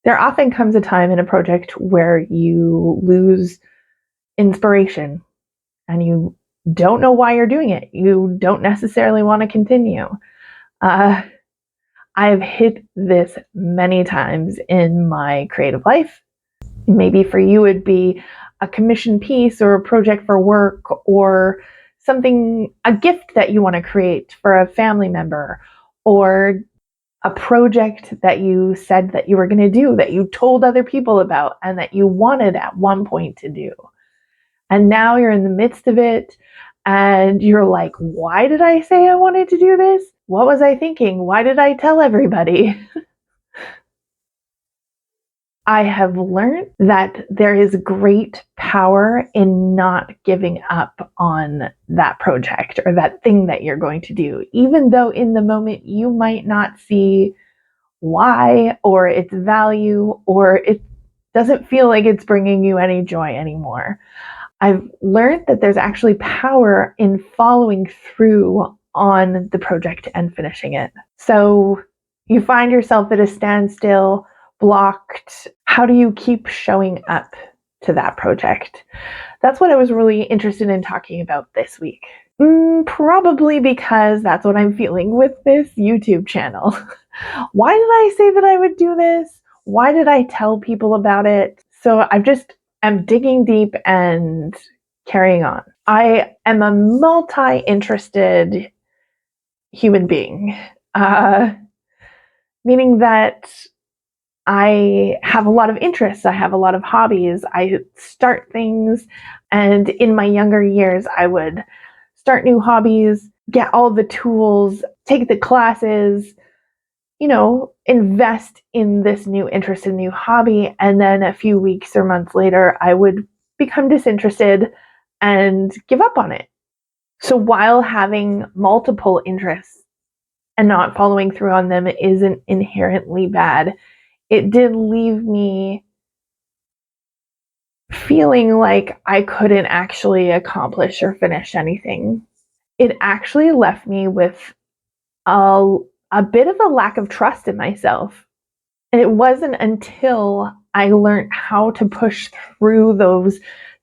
There often comes a time in a project where you lose inspiration and you don't know why you're doing it. You don't necessarily want to continue. I've hit this many times in my creative life. Maybe for you it'd be a commission piece or a project for work or something, a gift that you want to create for a family member, or a project that you said that you were going to do, that you told other people about and that you wanted at one point to do. And now you're in the midst of it and you're like, why did I say I wanted to do this? What was I thinking? Why did I tell everybody? I have learned that there is great power in not giving up on that project or that thing that you're going to do, even though in the moment you might not see why or its value, or it doesn't feel like it's bringing you any joy anymore. I've learned that there's actually power in following through on the project and finishing it. So you find yourself at a standstill, blocked. How do you keep showing up to that project? That's what I was really interested in talking about this week. Probably because that's what I'm feeling with this YouTube channel. Why did I say that I would do this? Why did I tell people about it? So I'm digging deep and carrying on. I am a multi-interested human being, meaning that I have a lot of interests. I have a lot of hobbies. I start things, and in my younger years, I would start new hobbies, get all the tools, take the classes, invest in this new interest and new hobby. And then a few weeks or months later, I would become disinterested and give up on it. So while having multiple interests and not following through on them isn't inherently bad, it did leave me feeling like I couldn't actually accomplish or finish anything. It actually left me with a bit of a lack of trust in myself. And it wasn't until I learned how to push through those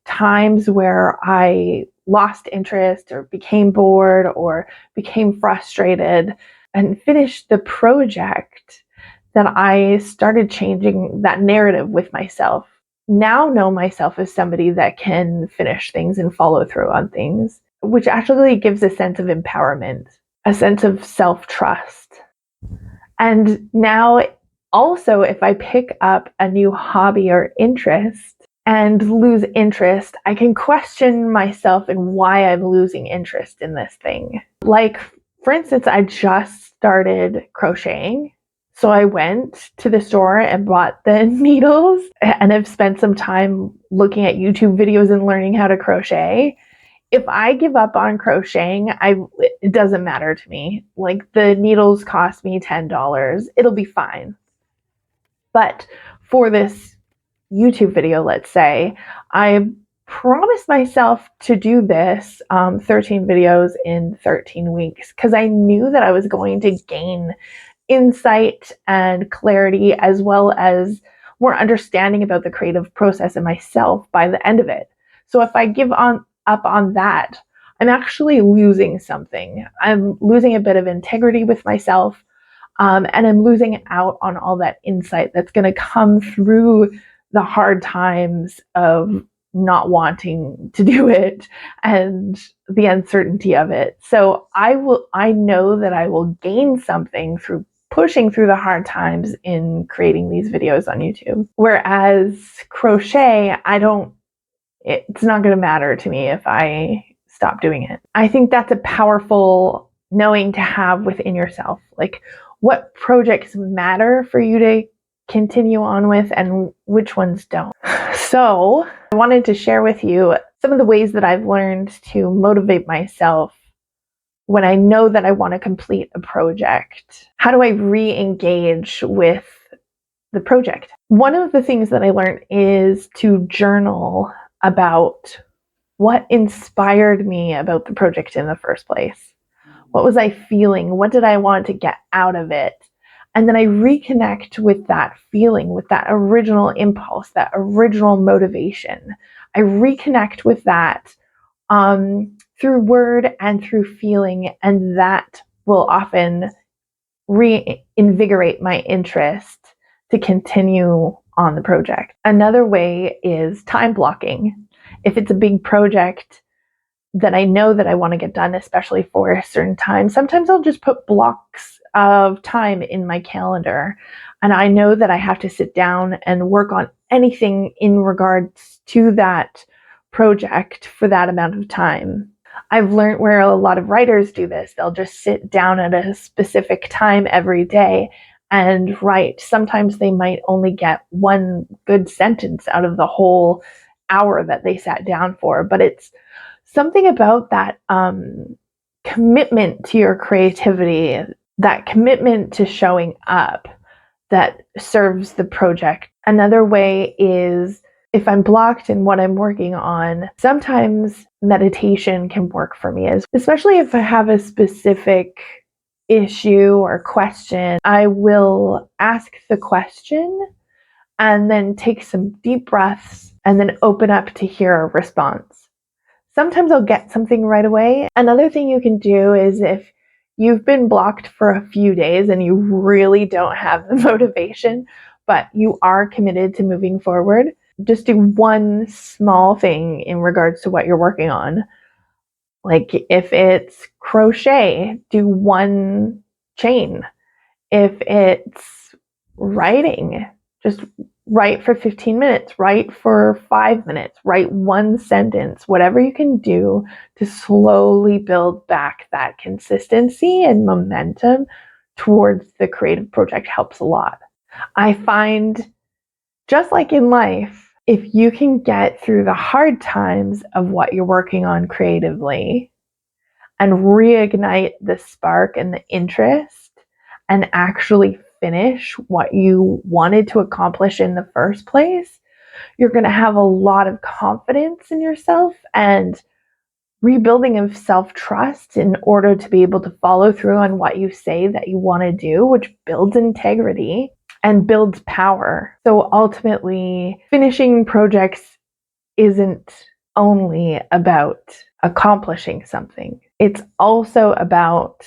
times where I lost interest or became bored or became frustrated and finished the project that I started changing that narrative with myself. Now know myself as somebody that can finish things and follow through on things, which actually gives a sense of empowerment, a sense of self-trust. And now also, if I pick up a new hobby or interest and lose interest, I can question myself and why I'm losing interest in this thing. Like, for instance, I just started crocheting. So I went to the store and bought the needles, and I've spent some time looking at YouTube videos and learning how to crochet. If I give up on crocheting, it doesn't matter to me. Like, the needles cost me $10. It'll be fine. But for this YouTube video, let's say, I promised myself to do this 13 videos in 13 weeks because I knew that I was going to gain insight and clarity as well as more understanding about the creative process and myself by the end of it. So if I give up on that, I'm actually losing something. I'm losing a bit of integrity with myself. And I'm losing out on all that insight that's going to come through the hard times of not wanting to do it and the uncertainty of it. So I know that I will gain something through pushing through the hard times in creating these videos on YouTube. Whereas crochet, it's not going to matter to me if I stop doing it. I think that's a powerful knowing to have within yourself. Like, what projects matter for you to continue on with and which ones don't. So I wanted to share with you some of the ways that I've learned to motivate myself when I know that I want to complete a project. How do I re-engage with the project? One of the things that I learned is to journal about what inspired me about the project in the first place. What was I feeling? What did I want to get out of it? And then I reconnect with that feeling, with that original impulse, that original motivation. I reconnect with that through word and through feeling, and that will often reinvigorate my interest to continue on the project. Another way is time blocking. If it's a big project that I know that I want to get done, especially for a certain time, sometimes I'll just put blocks of time in my calendar. And I know that I have to sit down and work on anything in regards to that project for that amount of time. I've learned where a lot of writers do this. They'll just sit down at a specific time every day and write. Sometimes they might only get one good sentence out of the whole hour that they sat down for, but it's something about that commitment to your creativity, that commitment to showing up that serves the project. Another way is if I'm blocked in what I'm working on, sometimes meditation can work for me, especially if I have a specific issue or question. I will ask the question and then take some deep breaths and then open up to hear a response. Sometimes I'll get something right away. Another thing you can do is if you've been blocked for a few days and you really don't have the motivation, but you are committed to moving forward, just do one small thing in regards to what you're working on. Like if it's crochet, do one chain. If it's writing, just write for 15 minutes, write for 5 minutes, write one sentence, whatever you can do to slowly build back that consistency and momentum towards the creative project helps a lot. I find, just like in life, if you can get through the hard times of what you're working on creatively and reignite the spark and the interest and actually finish what you wanted to accomplish in the first place, you're going to have a lot of confidence in yourself and rebuilding of self-trust in order to be able to follow through on what you say that you want to do, which builds integrity and builds power. So ultimately, finishing projects isn't only about accomplishing something. It's also about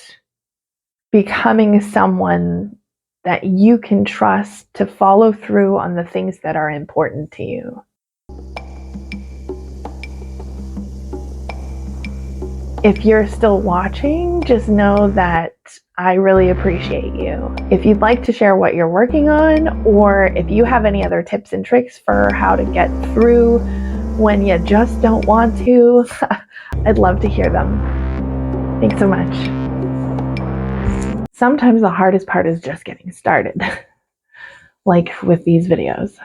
becoming someone that you can trust to follow through on the things that are important to you. If you're still watching, just know that I really appreciate you. If you'd like to share what you're working on, or if you have any other tips and tricks for how to get through when you just don't want to, I'd love to hear them. Thanks so much. Sometimes the hardest part is just getting started, like with these videos.